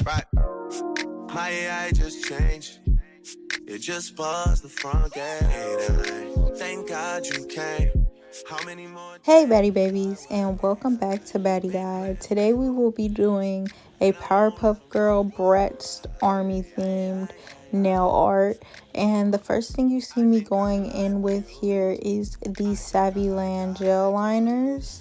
Right. My AI just changed. It just buzzed the front gate. Thank God you came. How many more? Hey Baddie babies, and welcome back to Baddie Guide. Today we will be doing a Powerpuff Girl Bratz army themed nail art, and the first thing you see me going in with here is these Savvy Land gel liners.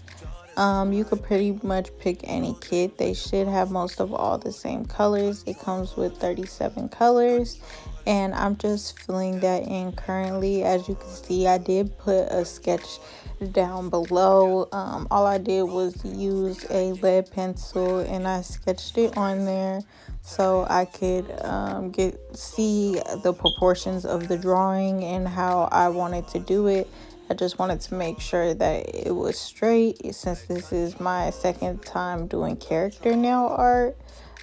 You could pretty much pick any kit. They should have most of all the same colors. It comes with 37 colors, and I'm just filling that in currently. As you can see, I did put a sketch down below. All I did was use a lead pencil and I sketched it on there so I could see the proportions of the drawing and how I wanted to do it. I just wanted to make sure that it was straight, since this is my second time doing character nail art.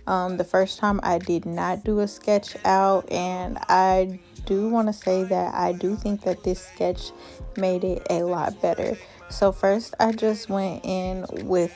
The first time I did not do a sketch out, and I do want to say that I do think that this sketch made it a lot better. So first I just went in with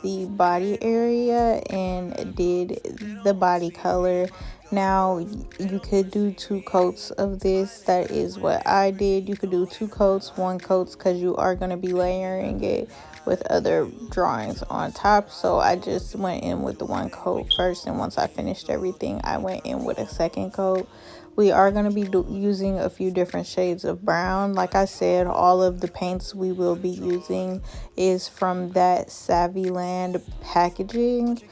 the body area and did the body color. Now you could do 2 coats of this. That is what I did. You could do 2 coats, 1 coat, because you are going to be layering it with other drawings on top. So I just went in with the 1 coat first, and once I finished everything I went in with a 2nd coat. We are going to be using a few different shades of brown. Like I said, all of the paints we will be using is from that Savvy Land packaging.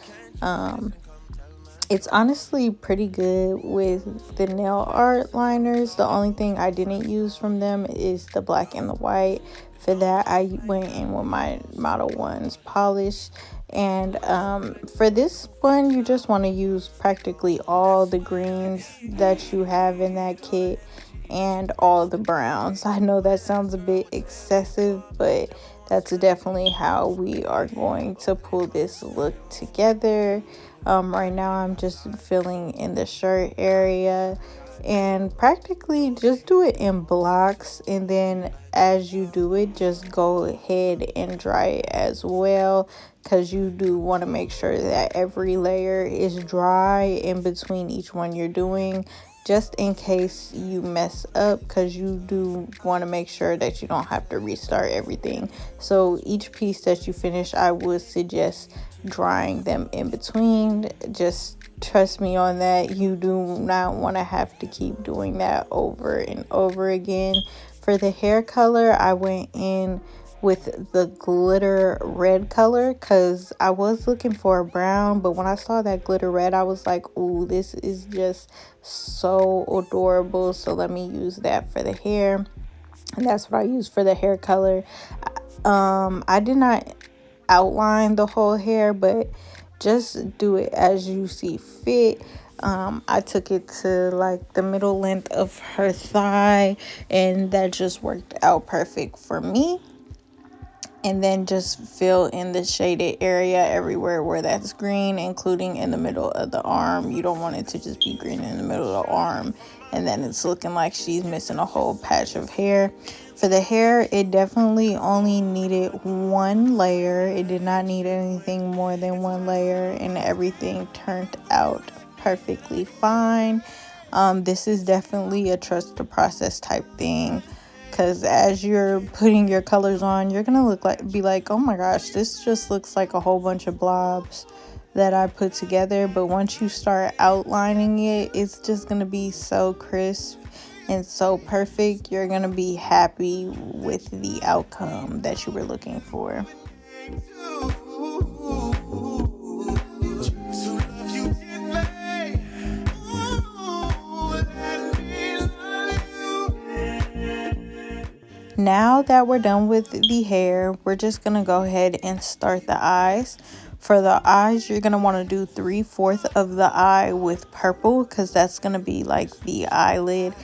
It's honestly pretty good with the nail art liners. The only thing I didn't use from them is the black and the white. For that, I went in with my Model 1's polish. And for this one, you just want to use practically all the greens that you have in that kit and all the browns. I know that sounds a bit excessive, but that's definitely how we are going to pull this look together. Right now I'm just filling in the shirt area, and practically just do it in blocks, and then as you do it, just go ahead and dry it as well, because you do want to make sure that every layer is dry in between each one you're doing, just in case you mess up, because you do want to make sure that you don't have to restart everything. So each piece that you finish, I would suggest drying them in between. Just trust me on that. You do not want to have to keep doing that over and over again. For the hair color, I went in with the glitter red color because I was looking for a brown, but when I saw that glitter red, I was like, ooh, this is just so adorable. So let me use that for the hair, and that's what I used for the hair color. I did not outline the whole hair, but just do it as you see fit. I took it to like the middle length of her thigh, and that just worked out perfect for me. And then just fill in the shaded area everywhere where that's green, including in the middle of the arm. You don't want it to just be green in the middle of the arm and then it's looking like she's missing a whole patch of hair. For the hair, it definitely only needed 1 layer. It did not need anything more than 1 layer, and everything turned out perfectly fine. This is definitely a trust the process type thing, because as you're putting your colors on, you're gonna be like, oh my gosh, this just looks like a whole bunch of blobs that I put together. But once you start outlining it, it's just gonna be so crisp and so perfect. You're gonna be happy with the outcome that you were looking for. Now that we're done with the hair, we're just gonna go ahead and start the eyes. For the eyes, you're gonna want to do 3/4 of the eye with purple, because that's gonna be like the eyelid.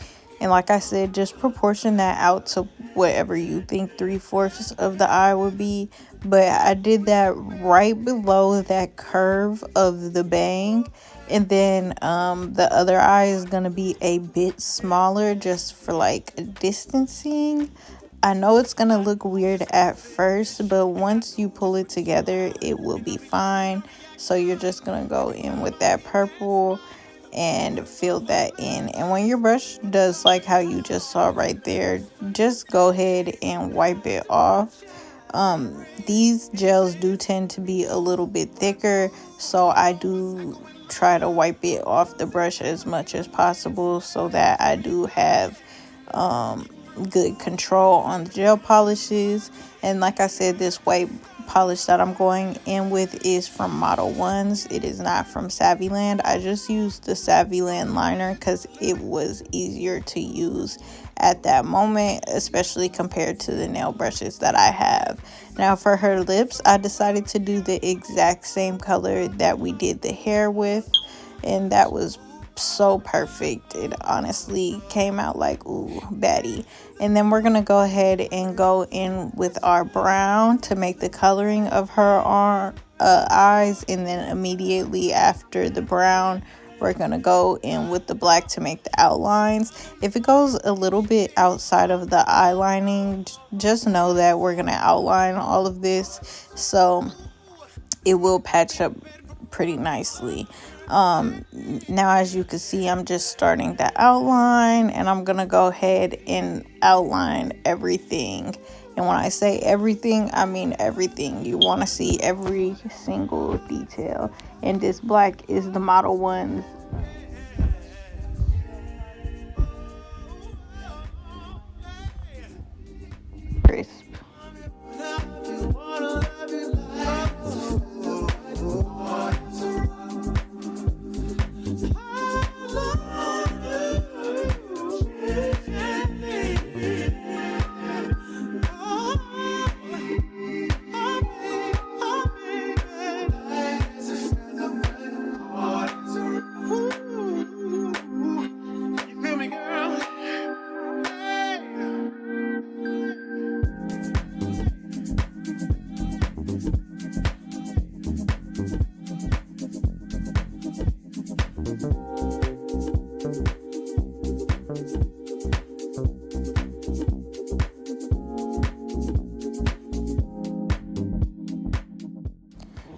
And like I said, just proportion that out to whatever you think 3/4 of the eye would be. But I did that right below that curve of the bang. And then the other eye is gonna be a bit smaller, just for like distancing. I know it's gonna look weird at first, but once you pull it together, it will be fine. So you're just gonna go in with that purple and fill that in. And when your brush does like how you just saw right there, just go ahead and wipe it off. These gels do tend to be a little bit thicker, so I do try to wipe it off the brush as much as possible so that I do have good control on the gel polishes. And like I said, this white polish that I'm going in with is from Model 1s. It is not from Savvyland. I just used the Savvyland liner because it was easier to use at that moment, especially compared to the nail brushes that I have. Now for her lips, I decided to do the exact same color that we did the hair with, and that was so perfect. It honestly came out like, ooh, Baddie. And then we're gonna go ahead and go in with our brown to make the coloring of her eyes, and then immediately after the brown we're gonna go in with the black to make the outlines. If it goes a little bit outside of the eye lining, just know that we're gonna outline all of this, so it will patch up pretty nicely. Now as you can see, I'm just starting the outline, and I'm gonna go ahead and outline everything. And when I say everything, I mean everything. You want to see every single detail. And this black is the Model 1's crisp.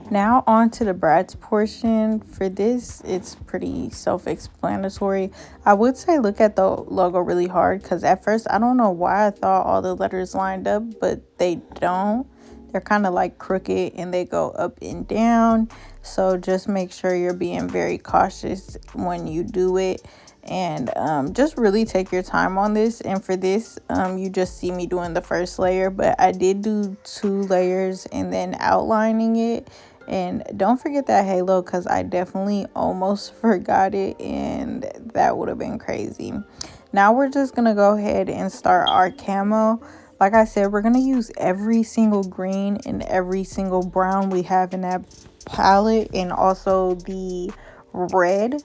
Now on to the Bratz portion. For this, it's pretty self-explanatory. I would say look at the logo really hard, because at first I don't know why I thought all the letters lined up, but they don't. They're kind of like crooked and they go up and down. So just make sure you're being very cautious when you do it. And just really take your time on this. And for this, you just see me doing the first layer, but I did do 2 layers and then outlining it. And don't forget that halo, because I definitely almost forgot it, and that would have been crazy. Now we're just gonna go ahead and start our camo. Like I said, we're gonna use every single green and every single brown we have in that palette, and also the red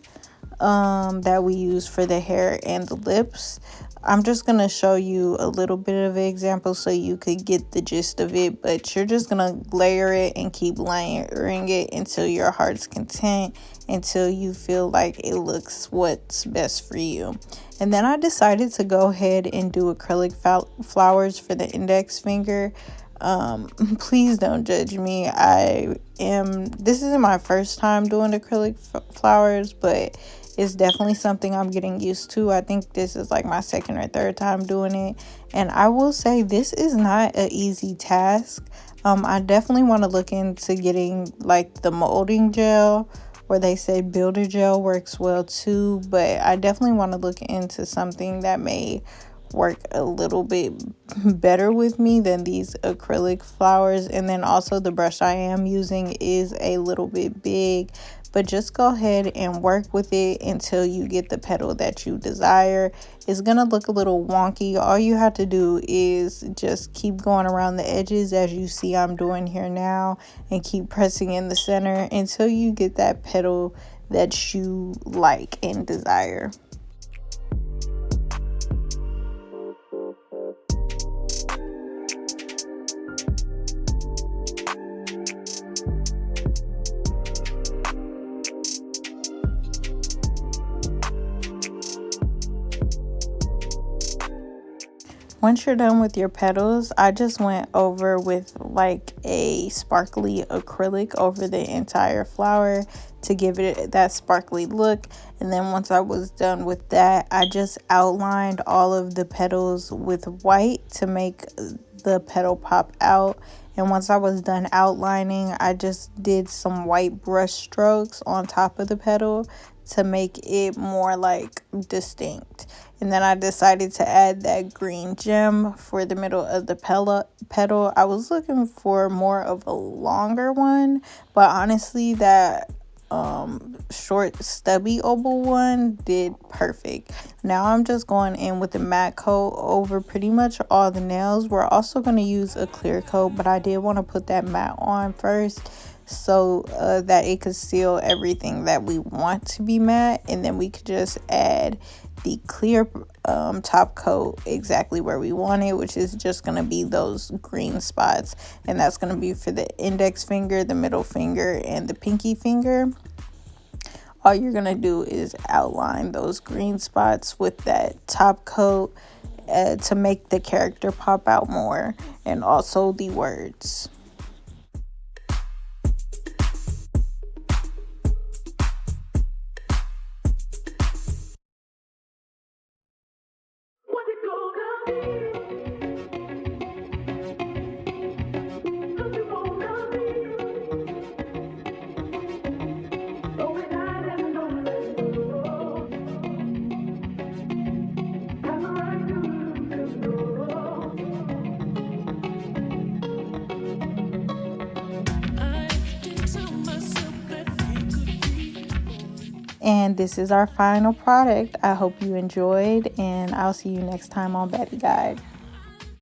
that we use for the hair and the lips. I'm just gonna show you a little bit of an example so you could get the gist of it, but you're just gonna layer it and keep layering it until your heart's content, until you feel like it looks what's best for you. And then I decided to go ahead and do acrylic flowers for the index finger. Please don't judge me. This isn't my first time doing acrylic flowers, but it's definitely something I'm getting used to. I think this is like my second or third time doing it, and I will say this is not an easy task. I definitely want to look into getting like the molding gel, or they say builder gel works well too, but I definitely want to look into something that may work a little bit better with me than these acrylic flowers. And then also the brush I am using is a little bit big, but just go ahead and work with it until you get the petal that you desire. It's gonna look a little wonky. All you have to do is just keep going around the edges as you see I'm doing here now, and keep pressing in the center until you get that petal that you like and desire. Once you're done with your petals, I just went over with like a sparkly acrylic over the entire flower to give it that sparkly look. And then once I was done with that, I just outlined all of the petals with white to make the petal pop out. And once I was done outlining, I just did some white brush strokes on top of the petal to make it more like distinct. And then I decided to add that green gem for the middle of the petal. I was looking for more of a longer one, but honestly that short stubby oval one did perfect. Now I'm just going in with the matte coat over pretty much all the nails. We're also going to use a clear coat, but I did want to put that matte on first so that it could seal everything that we want to be matte, and then we could just add the clear top coat exactly where we want it, which is just going to be those green spots, and that's going to be for the index finger, the middle finger, and the pinky finger. All you're going to do is outline those green spots with that top coat to make the character pop out more, and also the words. And this is our final product. I hope you enjoyed, and I'll see you next time on Baddie Guide.